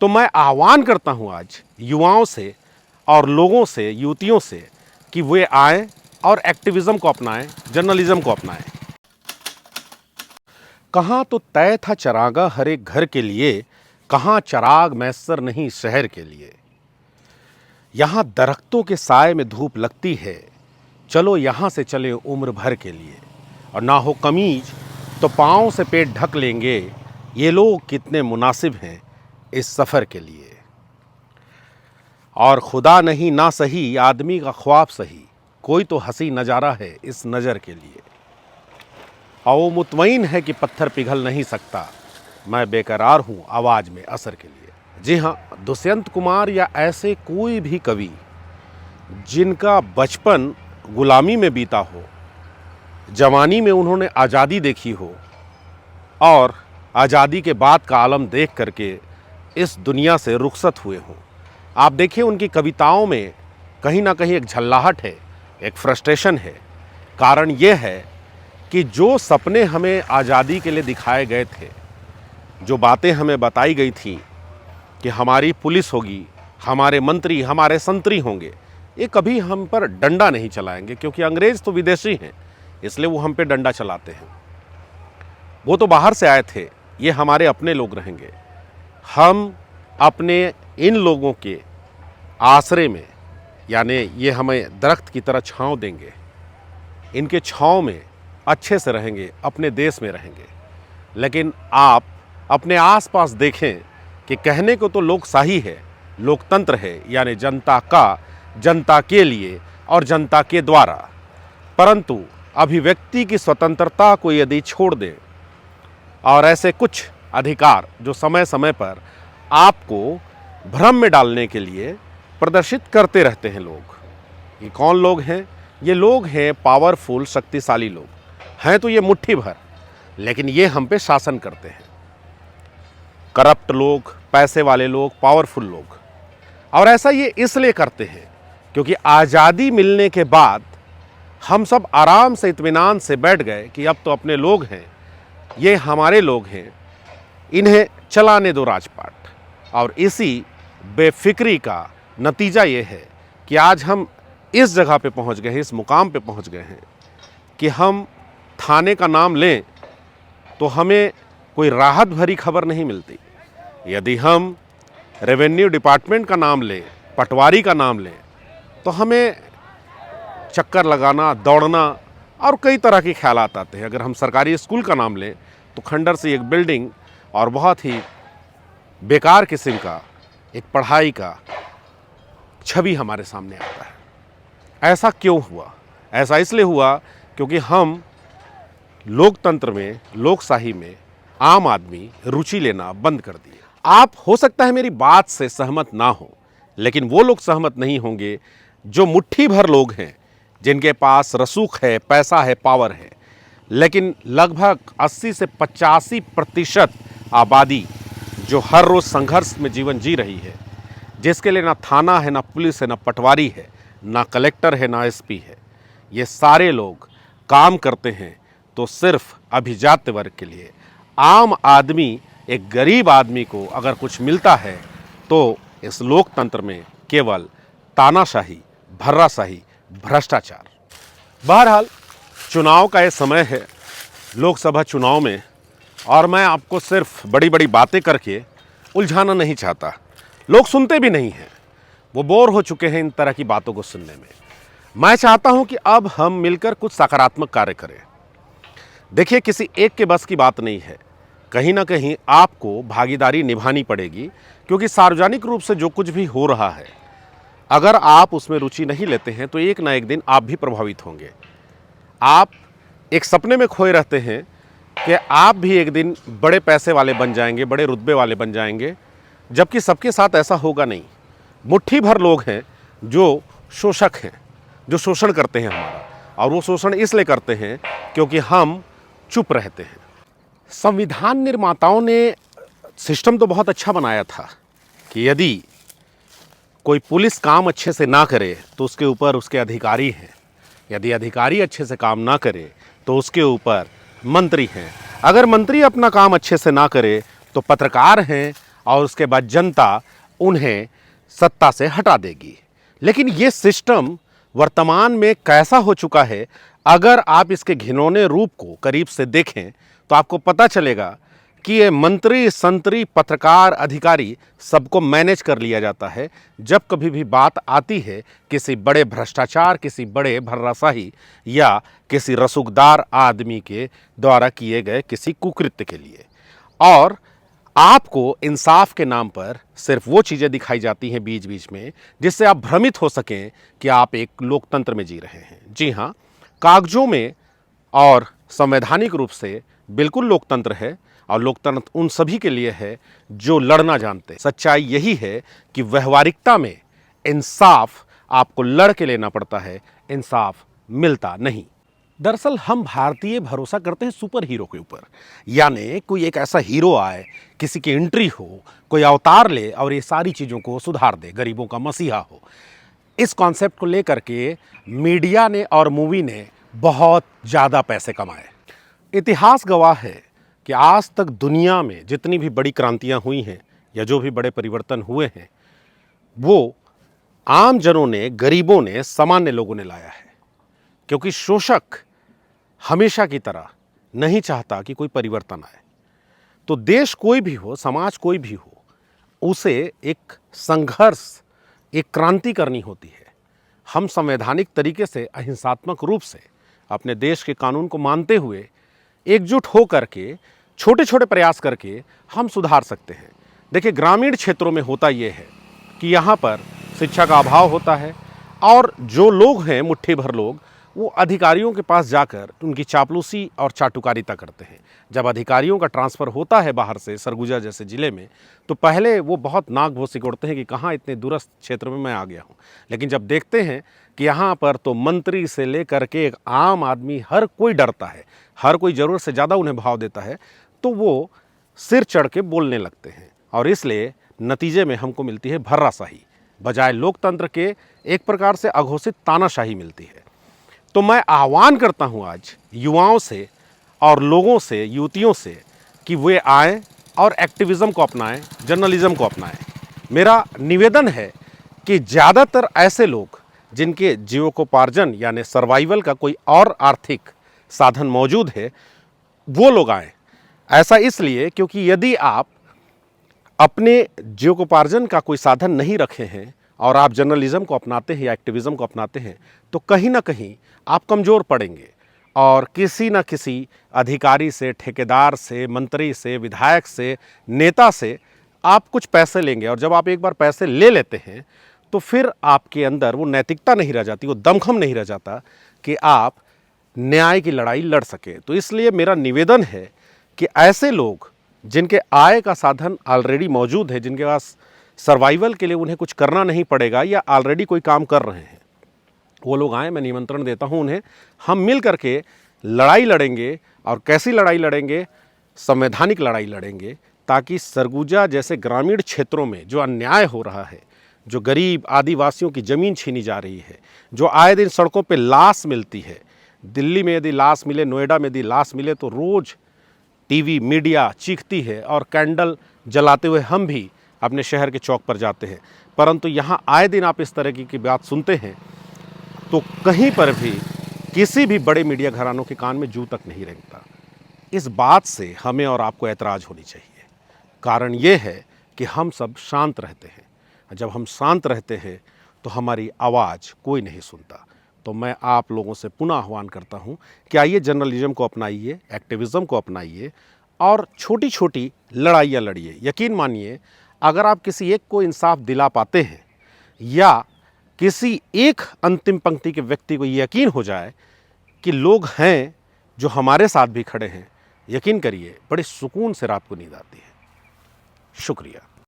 तो मैं आह्वान करता हूं आज युवाओं से और लोगों से, युवतियों से कि वे आएं और एक्टिविज्म को अपनाएं, जर्नलिज्म को अपनाएं। कहाँ तो तय था चरागा हर एक घर के लिए, कहाँ चराग मैसर नहीं शहर के लिए। यहाँ दरख्तों के साए में धूप लगती है, चलो यहाँ से चले उम्र भर के लिए। और ना हो कमीज तो पाँव से पेट ढक लेंगे, ये लोग कितने मुनासिब हैं इस सफ़र के लिए। और खुदा नहीं ना सही आदमी का ख्वाब सही, कोई तो हंसी नज़ारा है इस नज़र के लिए। और वो मुतमईन है कि पत्थर पिघल नहीं सकता, मैं बेकरार हूँ आवाज़ में असर के लिए। जी हाँ, दुष्यंत कुमार या ऐसे कोई भी कवि जिनका बचपन गुलामी में बीता हो, जवानी में उन्होंने आज़ादी देखी हो और आज़ादी के बाद का आलम देख करके इस दुनिया से रुखसत हुए हों। आप देखिए उनकी कविताओं में कहीं ना कहीं एक झल्लाहट है, एक फ्रस्ट्रेशन है। कारण ये है कि जो सपने हमें आज़ादी के लिए दिखाए गए थे, जो बातें हमें बताई गई थी कि हमारी पुलिस होगी, हमारे मंत्री, हमारे संतरी होंगे, ये कभी हम पर डंडा नहीं चलाएंगे, क्योंकि अंग्रेज़ तो विदेशी हैं, इसलिए वो हम पे डंडा चलाते हैं। वो तो बाहर से आए थे, ये हमारे अपने लोग रहेंगे। हम अपने इन लोगों के आसरे में, यानी ये हमें दरख्त की तरह छांव देंगे, इनके छांव में अच्छे से रहेंगे, अपने देश में रहेंगे। लेकिन आप अपने आसपास देखें कि कहने को तो लोकशाही है, लोकतंत्र है, यानी जनता का, जनता के लिए और जनता के द्वारा, परंतु अभिव्यक्ति की स्वतंत्रता को यदि छोड़ दें और ऐसे कुछ अधिकार जो समय समय पर आपको भ्रम में डालने के लिए प्रदर्शित करते रहते हैं लोग। ये कौन लोग हैं? ये लोग हैं पावरफुल, शक्तिशाली लोग हैं, तो ये मुट्ठी भर, लेकिन ये हम पे शासन करते हैं। करप्ट लोग, पैसे वाले लोग, पावरफुल लोग। और ऐसा ये इसलिए करते हैं क्योंकि आज़ादी मिलने के बाद हम सब आराम से, इत्मीनान से बैठ गए कि अब तो अपने लोग हैं, ये हमारे लोग हैं, इन्हें चलाने दो राजपाट। और इसी बेफिक्री का नतीजा ये है कि आज हम इस जगह पे पहुंच गए हैं, इस मुकाम पे पहुंच गए हैं कि हम थाने का नाम लें तो हमें कोई राहत भरी खबर नहीं मिलती। यदि हम रेवेन्यू डिपार्टमेंट का नाम लें, पटवारी का नाम लें, तो हमें चक्कर लगाना, दौड़ना और कई तरह के ख्यालात आते हैं। अगर हम सरकारी स्कूल का नाम लें तो खंडर से एक बिल्डिंग और बहुत ही बेकार किस्म का एक पढ़ाई का छवि हमारे सामने आता है। ऐसा क्यों हुआ? ऐसा इसलिए हुआ क्योंकि हम लोकतंत्र में, लोकशाही में आम आदमी रुचि लेना बंद कर दिए। आप हो सकता है मेरी बात से सहमत ना हो, लेकिन वो लोग सहमत नहीं होंगे जो मुट्ठी भर लोग हैं, जिनके पास रसूख है, पैसा है, पावर है, लेकिन लगभग 80 से 85% आबादी जो हर रोज़ संघर्ष में जीवन जी रही है, जिसके लिए ना थाना है, ना पुलिस है, ना पटवारी है, ना कलेक्टर है, ना एसपी है। ये सारे लोग काम करते हैं तो सिर्फ अभिजात्य वर्ग के लिए। आम आदमी, एक गरीब आदमी को अगर कुछ मिलता है तो इस लोकतंत्र में केवल तानाशाही, भर्राशाही, भ्रष्टाचार। बहरहाल चुनाव का ये समय है, लोकसभा चुनाव में, और मैं आपको सिर्फ बड़ी बड़ी बातें करके उलझाना नहीं चाहता। लोग सुनते भी नहीं हैं, वो बोर हो चुके हैं इन तरह की बातों को सुनने में। मैं चाहता हूं कि अब हम मिलकर कुछ सकारात्मक कार्य करें। देखिए, किसी एक के बस की बात नहीं है, कहीं ना कहीं आपको भागीदारी निभानी पड़ेगी, क्योंकि सार्वजनिक रूप से जो कुछ भी हो रहा है, अगर आप उसमें रुचि नहीं लेते हैं तो एक ना एक दिन आप भी प्रभावित होंगे। आप एक सपने में खोए रहते हैं कि आप भी एक दिन बड़े पैसे वाले बन जाएंगे, बड़े रुतबे वाले बन जाएंगे, जबकि सबके साथ ऐसा होगा नहीं। मुट्ठी भर लोग हैं जो शोषक हैं, जो शोषण करते हैं हमारा, और वो शोषण इसलिए करते हैं क्योंकि हम चुप रहते हैं। संविधान निर्माताओं ने सिस्टम तो बहुत अच्छा बनाया था कि यदि कोई पुलिस काम अच्छे से ना करे तो उसके ऊपर उसके अधिकारी हैं, यदि अधिकारी अच्छे से काम ना करे तो उसके ऊपर मंत्री हैं, अगर मंत्री अपना काम अच्छे से ना करे तो पत्रकार हैं, और उसके बाद जनता उन्हें सत्ता से हटा देगी। लेकिन ये सिस्टम वर्तमान में कैसा हो चुका है, अगर आप इसके घिनौने रूप को करीब से देखें तो आपको पता चलेगा कि ये मंत्री, संतरी, पत्रकार, अधिकारी सबको मैनेज कर लिया जाता है। जब कभी भी बात आती है किसी बड़े भ्रष्टाचार, किसी बड़े भर्राशाही या किसी रसूखदार आदमी के द्वारा किए गए किसी कुकृत्य के लिए, और आपको इंसाफ के नाम पर सिर्फ वो चीज़ें दिखाई जाती हैं बीच बीच में जिससे आप भ्रमित हो सकें कि आप एक लोकतंत्र में जी रहे हैं। जी हाँ, कागजों में और संवैधानिक रूप से बिल्कुल लोकतंत्र है, और लोकतंत्र उन सभी के लिए है जो लड़ना जानते हैं। सच्चाई यही है कि व्यवहारिकता में इंसाफ आपको लड़ के लेना पड़ता है, इंसाफ मिलता नहीं। दरअसल हम भारतीय भरोसा करते हैं सुपर हीरो के ऊपर, यानी कोई एक ऐसा हीरो आए, किसी की एंट्री हो, कोई अवतार ले और ये सारी चीज़ों को सुधार दे, गरीबों का मसीहा हो। इस कॉन्सेप्ट को लेकर के मीडिया ने और मूवी ने बहुत ज़्यादा पैसे कमाए। इतिहास गवाह है कि आज तक दुनिया में जितनी भी बड़ी क्रांतियां हुई हैं या जो भी बड़े परिवर्तन हुए हैं, वो आम जनों ने, गरीबों ने, सामान्य लोगों ने लाया है। क्योंकि शोषक हमेशा की तरह नहीं चाहता कि कोई परिवर्तन आए। तो देश कोई भी हो, समाज कोई भी हो, उसे एक संघर्ष, एक क्रांति करनी होती है। हम संवैधानिक तरीके से, अहिंसात्मक रूप से अपने देश के कानून को मानते हुए एकजुट हो करके छोटे छोटे प्रयास करके हम सुधार सकते हैं। देखिए, ग्रामीण क्षेत्रों में होता ये है कि यहाँ पर शिक्षा का अभाव होता है, और जो लोग हैं, मुट्ठी भर लोग, वो अधिकारियों के पास जाकर उनकी चापलूसी और चाटुकारिता करते हैं। जब अधिकारियों का ट्रांसफ़र होता है बाहर से, सरगुजा जैसे ज़िले में, तो पहले वो बहुत नाक भों सिकोड़ते हैं कि कहाँ इतने दूरस्थ क्षेत्र में मैं आ गया हूँ। लेकिन जब देखते हैं कि यहाँ पर तो मंत्री से लेकर के एक आम आदमी, हर कोई डरता है, हर कोई ज़रूरत से ज़्यादा उन्हें भाव देता है, तो वो सिर चढ़ के बोलने लगते हैं, और इसलिए नतीजे में हमको मिलती है भर्राशाही, बजाय लोकतंत्र के एक प्रकार से अघोषित तानाशाही मिलती है। तो मैं आह्वान करता हूं आज युवाओं से और लोगों से, युवतियों से, कि वे आएँ और एक्टिविज़म को अपनाएं, जर्नलिज़म को अपनाएं। मेरा निवेदन है कि ज़्यादातर ऐसे लोग जिनके जीविकोपार्जन यानी सर्वाइवल का कोई और आर्थिक साधन मौजूद है, वो लोग आएँ। ऐसा इसलिए क्योंकि यदि आप अपने जीविकोपार्जन का कोई साधन नहीं रखे हैं और आप जर्नलिज्म को अपनाते हैं या एक्टिविज़म को अपनाते हैं, तो कहीं ना कहीं आप कमज़ोर पड़ेंगे, और किसी न किसी अधिकारी से, ठेकेदार से, मंत्री से, विधायक से, नेता से आप कुछ पैसे लेंगे, और जब आप एक बार पैसे ले लेते हैं तो फिर आपके अंदर वो नैतिकता नहीं रह जाती, वो दमखम नहीं रह जाता कि आप न्याय की लड़ाई लड़ सके। तो इसलिए मेरा निवेदन है कि ऐसे लोग जिनके आय का साधन ऑलरेडी मौजूद है, जिनके पास सर्वाइवल के लिए उन्हें कुछ करना नहीं पड़ेगा या ऑलरेडी कोई काम कर रहे हैं, वो लोग आएँ। मैं निमंत्रण देता हूँ उन्हें। हम मिल करके लड़ाई लड़ेंगे, और कैसी लड़ाई लड़ेंगे? संवैधानिक लड़ाई लड़ेंगे, ताकि सरगुजा जैसे ग्रामीण क्षेत्रों में जो अन्याय हो रहा है, जो गरीब आदिवासियों की ज़मीन छीनी जा रही है, जो आए दिन सड़कों पे लाश मिलती है, दिल्ली में यदि लाश मिले, नोएडा में यदि लाश मिले, तो रोज़ टीवी मीडिया चीखती है, और कैंडल जलाते हुए हम भी अपने शहर के चौक पर जाते हैं। परंतु यहाँ आए दिन आप इस तरह की बात सुनते हैं, तो कहीं पर भी किसी भी बड़े मीडिया घरानों के कान में जू तक नहीं रेंगता। इस बात से हमें और आपको ऐतराज़ होनी चाहिए। कारण ये है कि हम सब शांत रहते हैं। जब हम शांत रहते हैं तो हमारी आवाज़ कोई नहीं सुनता। तो मैं आप लोगों से पुनः आह्वान करता हूँ कि आइए, जर्नलिज्म को अपनाइए, एक्टिविज़म को अपनाइए, और छोटी छोटी लड़ाइयाँ लड़िए। यकीन मानिए, अगर आप किसी एक को इंसाफ दिला पाते हैं, या किसी एक अंतिम पंक्ति के व्यक्ति को यकीन हो जाए कि लोग हैं जो हमारे साथ भी खड़े हैं, यकीन करिए बड़े सुकून से रात को नींद आती है। शुक्रिया।